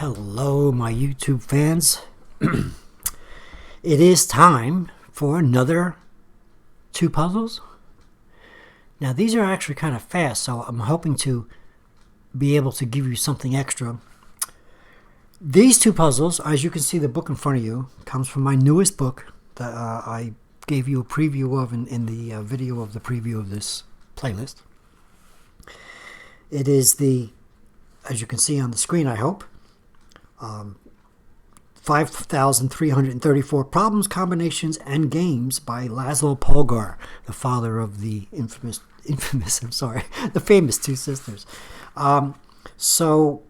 Hello, my YouTube fans. It is time for another two puzzles. Now, these are actually kind of fast, so I'm hoping to be able to give you something extra. These two puzzles, as you can see, the book in front of you comes from my newest book that I gave you a preview of in the video of the preview of this playlist. It is as you can see on the screen, I hope, 5,334 Problems, Combinations, and Games by Laszlo Polgar, the father of the the famous Two Sisters. So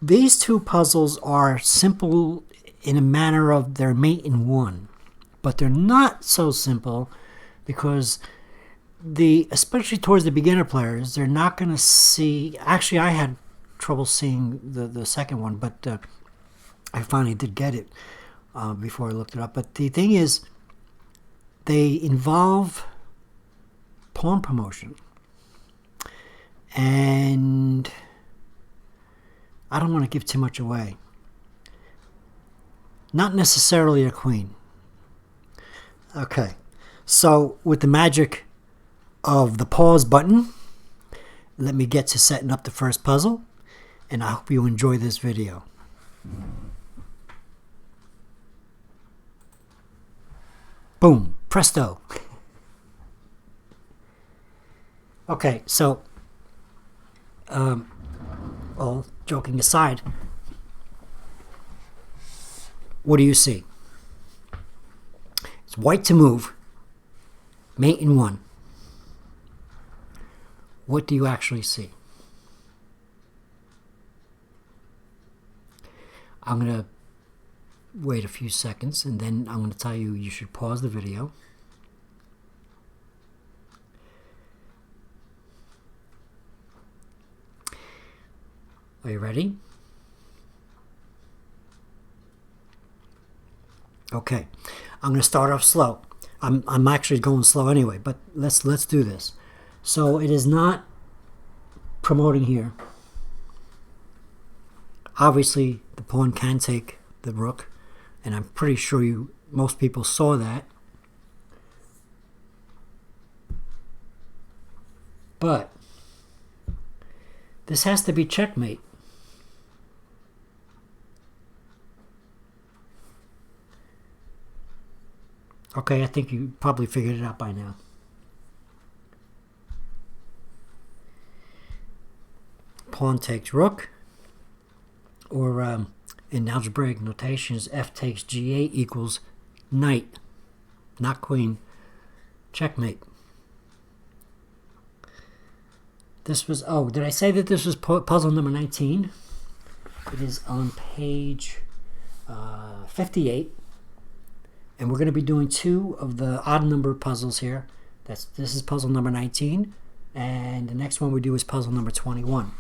these two puzzles are simple in a manner of they're mate in one, but they're not so simple because especially towards the beginner players, they're not going to see. Actually, I had trouble seeing the second one, but I finally did get it before I looked it up. But the thing is, they involve porn promotion, and I don't want to give too much away. Not necessarily a queen. Okay, so with the magic of the pause button, let me get to setting up the first puzzle, and I hope you enjoy this video. Boom, presto. Okay, so all joking aside, what do you see? It's white to move, mate in one. What do you actually see? I'm going to wait a few seconds, and then I'm going to tell you should pause the video. Are you ready? Okay, I'm going to start off slow. I'm actually going slow anyway, but let's do this. So it is not promoting here. Obviously, the pawn can take the rook, and I'm pretty sure most people saw that. But this has to be checkmate. Okay, I think you probably figured it out by now. Pawn takes rook, or in algebraic notations, f takes g8 equals knight, not queen. Checkmate. This was, did I say that this was puzzle number 19? It is on page 58. And we're going to be doing two of the odd number puzzles here. This is puzzle number 19. And the next one we do is puzzle number 21.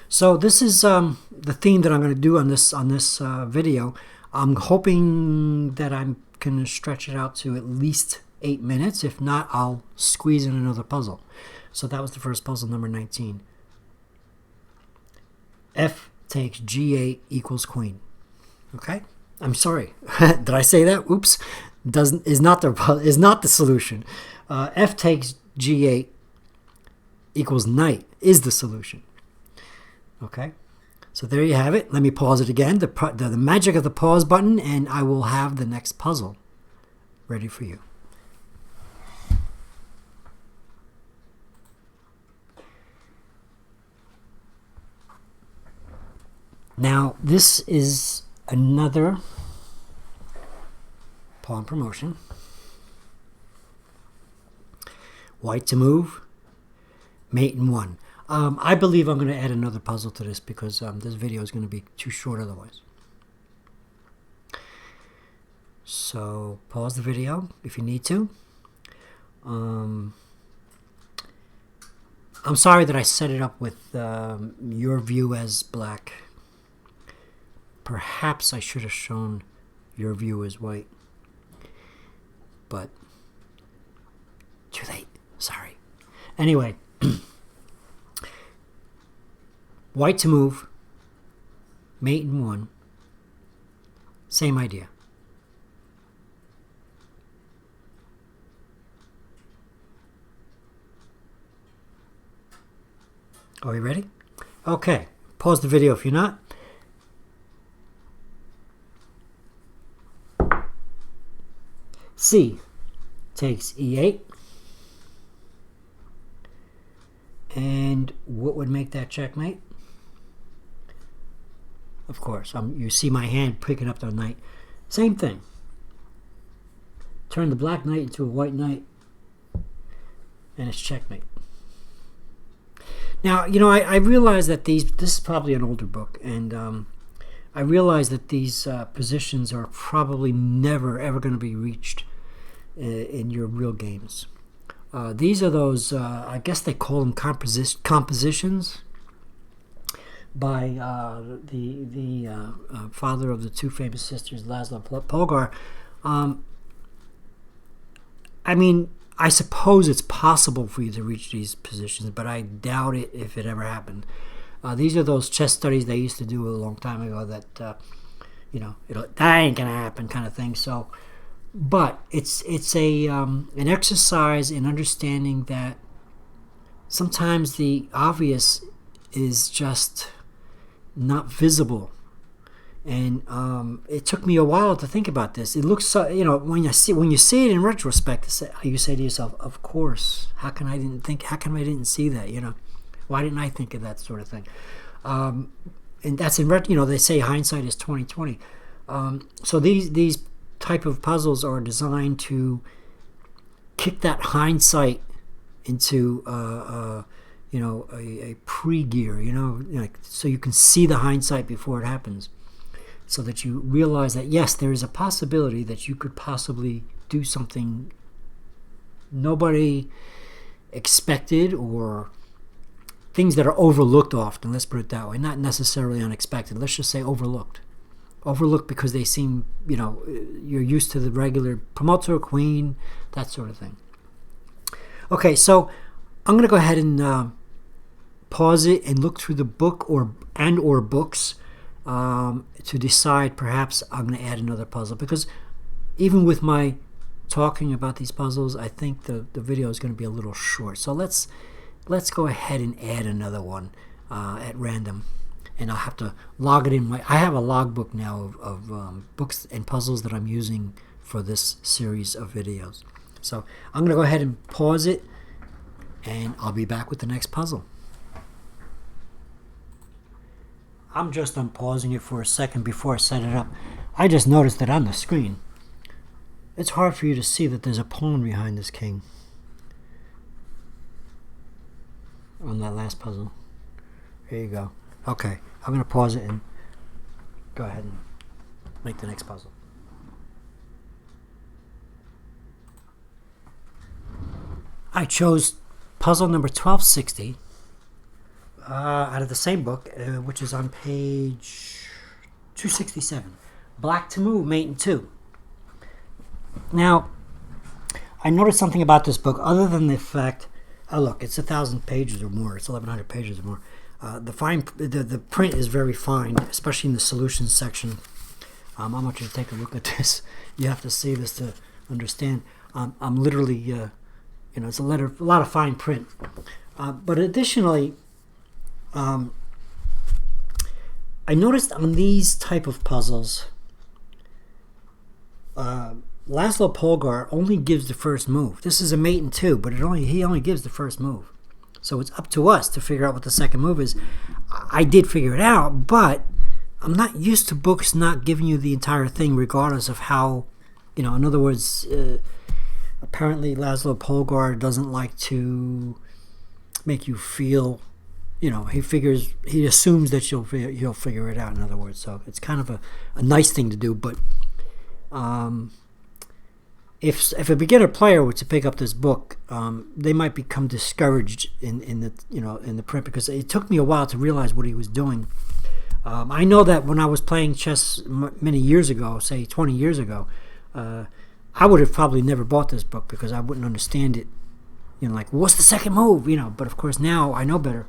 So this is the theme that I'm going to do on this video. I'm hoping that I can stretch it out to at least 8 minutes. If not, I'll squeeze in another puzzle. So that was the first puzzle, number 19. F takes G8 equals queen. Okay? I'm sorry. Did I say that? Oops. Is not the solution. F takes G8 equals knight is the solution. Okay, so there you have it. Let me pause it again. The magic of the pause button, and I will have the next puzzle ready for you. Now, this is another pawn promotion. White to move, mate in one. I believe I'm going to add another puzzle to this because this video is going to be too short otherwise. So pause the video if you need to. I'm sorry that I set it up with your view as black. Perhaps I should have shown your view as white. But too late. Sorry. Anyway. White to move, mate in 1. Same idea. Are you ready? Okay. Pause the video if you're not. C takes E8. And what would make that checkmate? Of course, you see my hand picking up the knight. Same thing. Turn the black knight into a white knight, and it's checkmate. Now, you know, I realize that this is probably an older book, and I realize that these positions are probably never, ever going to be reached in your real games. These are those, I guess they call them compositions by the father of the two famous sisters, Laszlo Polgar. I mean, I suppose it's possible for you to reach these positions, but I doubt it if it ever happened. These are those chess studies they used to do a long time ago that, you know, that ain't going to happen kind of thing. So, but it's a an exercise in understanding that sometimes the obvious is just not visible. And it took me a while to think about this. It looks so, you know, when you see it in retrospect, you say to yourself, "Of course, how come I didn't see that? You know, why didn't I think of that sort of thing?" And that's you know, they say hindsight is 20/20. So these type of puzzles are designed to kick that hindsight into you know, a pre-gear. You know, like, so you can see the hindsight before it happens. So that you realize that, yes, there is a possibility that you could possibly do something nobody expected, or things that are overlooked often. Let's put it that way. Not necessarily unexpected. Let's just say overlooked. Overlooked because they seem, you know, you're used to the regular promoter, queen, that sort of thing. Okay, so I'm going to go ahead and pause it and look through the book or books to decide perhaps I'm going to add another puzzle, because even with my talking about these puzzles, I think the video is going to be a little short. So let's go ahead and add another one at random, and I'll have to log it in. I have a logbook now of books and puzzles that I'm using for this series of videos. So I'm going to go ahead and pause it, and I'll be back with the next puzzle. I'm just unpausing it for a second before I set it up. I just noticed that on the screen, it's hard for you to see that there's a pawn behind this king on that last puzzle. Here you go. Okay, I'm going to pause it and go ahead and make the next puzzle. I chose puzzle number 1260 out of the same book, which is on page 267. Black to move, mate in 2. Now, I noticed something about this book other than the fact, oh look, it's 1,000 pages or more. It's 1,100 pages or more. The print is very fine, especially in the solutions section. I want you to take a look at this. You have to see this to understand. I'm literally, you know, it's a lot of fine print. But additionally, I noticed on these type of puzzles, Laszlo Polgar only gives the first move. This is a mate in 2, but he only gives the first move. So it's up to us to figure out what the second move is. I did figure it out, but I'm not used to books not giving you the entire thing regardless of how, you know, in other words, apparently Laszlo Polgar doesn't like to make you feel, you know, he assumes that you'll figure it out, in other words. So it's kind of a nice thing to do, but if a beginner player were to pick up this book, they might become discouraged in the print, because it took me a while to realize what he was doing. I know that when I was playing chess many years ago, say 20 years ago, I would have probably never bought this book because I wouldn't understand it. You know, like, what's the second move? You know, but of course now I know better.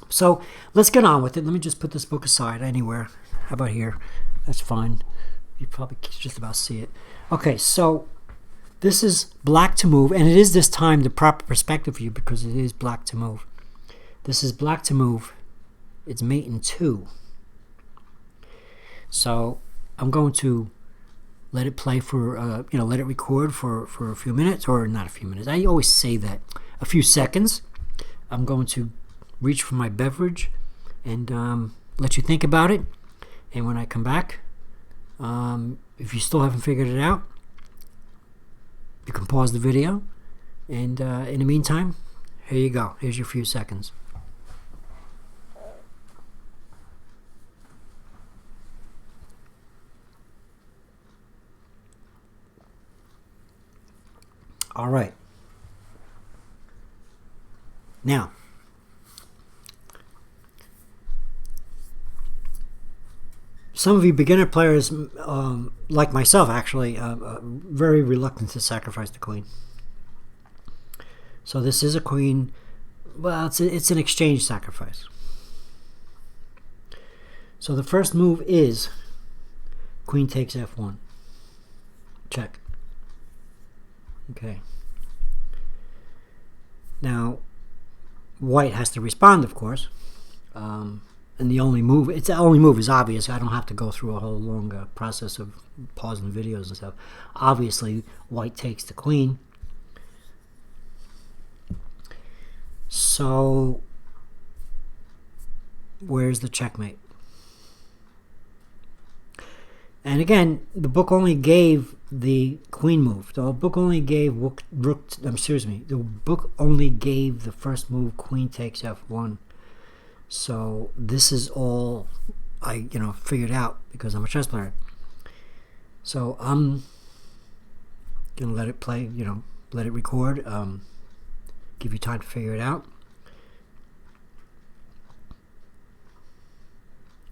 So let's get on with it. Let me just put this book aside anywhere. How about here? That's fine. You probably can just about see it. Okay, so this is black to move, and it is this time the proper perspective view because it is black to move. This is black to move. It's mate in 2. So I'm going to let it play for, let it record for a few minutes, or not a few minutes. I always say that. A few seconds. I'm going to reach for my beverage and let you think about it. And when I come back, if you still haven't figured it out, you can pause the video. And in the meantime, here you go. Here's your few seconds. All right. Now, some of you beginner players, like myself actually, very reluctant to sacrifice the queen. So this is a queen. Well, it's an exchange sacrifice. So the first move is queen takes f1. Check. Okay. Now, white has to respond, of course. And the only move is obvious. I don't have to go through a whole long process of pausing videos and stuff. Obviously, white takes the queen. So, where's the checkmate? And again, the book only gave the queen move. The book only gave the book only gave the first move, queen takes f1. So this is all I figured out because I'm a chess player. So I'm gonna let it play, let it record, give you time to figure it out.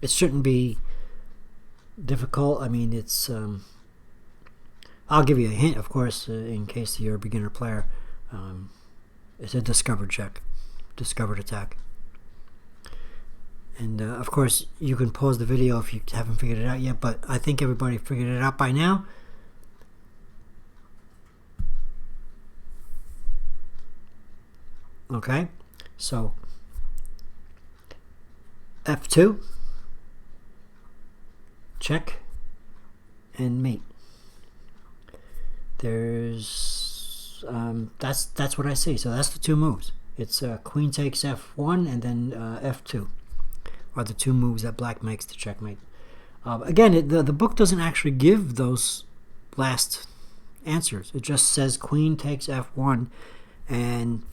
It shouldn't be difficult. I mean, it's I'll give you a hint, of course, in case you're a beginner player. It's a discovered check, discovered attack. And of course, you can pause the video if you haven't figured it out yet, but I think everybody figured it out by now. Okay, so f2, check, and mate. There's that's what I see. So that's the two moves. It's queen takes f1 and then f2 are the two moves that black makes to checkmate. Again, the book doesn't actually give those last answers. It just says queen takes f1 and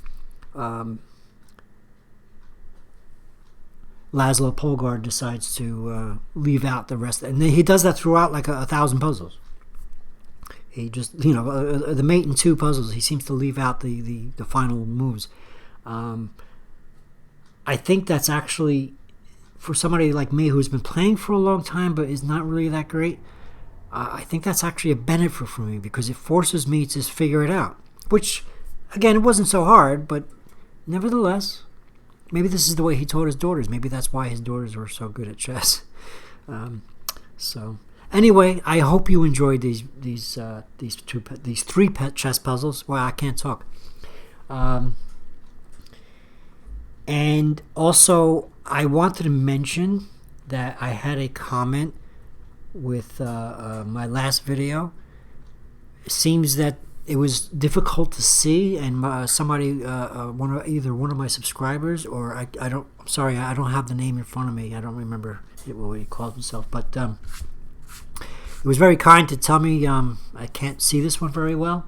Laszlo Polgar decides to leave out the rest, and he does that throughout like 1,000 puzzles. He just, the mate in 2 puzzles, he seems to leave out the final moves. I think that's actually, for somebody like me who's been playing for a long time but is not really that great, I think that's actually a benefit for me because it forces me to figure it out. Which, again, it wasn't so hard, but nevertheless, maybe this is the way he taught his daughters. Maybe that's why his daughters were so good at chess. So anyway, I hope you enjoyed these 3 chess puzzles. Well, I can't talk. And also, I wanted to mention that I had a comment with my last video. It seems that it was difficult to see, and somebody, either one of my subscribers or I'm sorry, I don't have the name in front of me. I don't remember what he called himself, but he was very kind to tell me I can't see this one very well.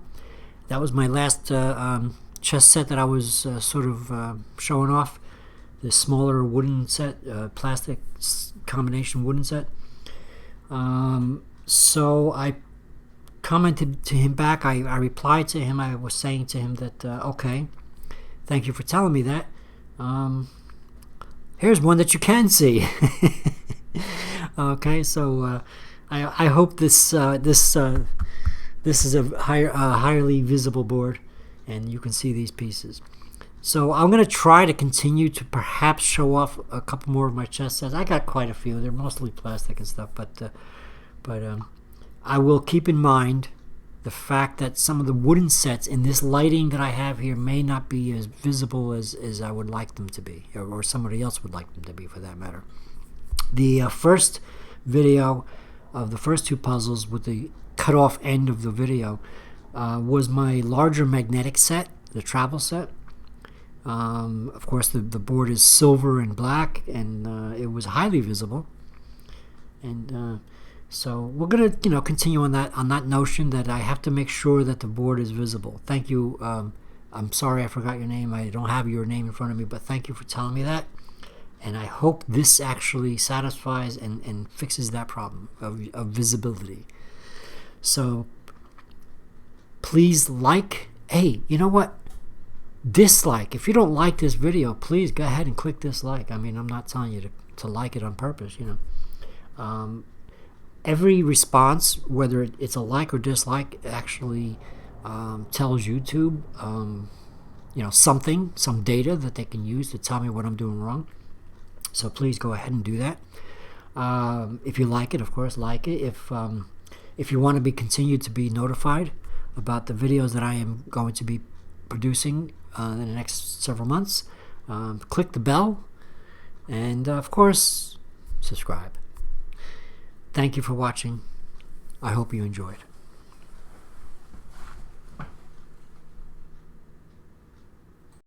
That was my last chess set that I was sort of showing off. The smaller wooden set, plastic combination wooden set. So I commented to him back. I replied to him. I was saying to him that, okay, thank you for telling me that. Here's one that you can see. Okay, so I hope this is a highly visible board and you can see these pieces. So I'm going to try to continue to perhaps show off a couple more of my chess sets. I got quite a few. They're mostly plastic and stuff, but I will keep in mind the fact that some of the wooden sets in this lighting that I have here may not be as visible as I would like them to be, or somebody else would like them to be, for that matter. The first video of the first two puzzles with the cut off end of the video was my larger magnetic set, the travel set. Of course, the board is silver and black, and it was highly visible. And so we're gonna, continue on that notion that I have to make sure that the board is visible. Thank you. I'm sorry I forgot your name. I don't have your name in front of me, but thank you for telling me that. And I hope this actually satisfies and fixes that problem of visibility. So please like. Hey, you know what? Dislike. If you don't like this video, please go ahead and click dislike. I mean, I'm not telling you to like it on purpose, Every response, whether it's a like or dislike, actually tells YouTube, some data that they can use to tell me what I'm doing wrong. So please go ahead and do that. If you like it, of course, like it. If you want to continue to be notified about the videos that I am going to be producing in the next several months, click the bell, and of course, subscribe. Thank you for watching. I hope you enjoyed.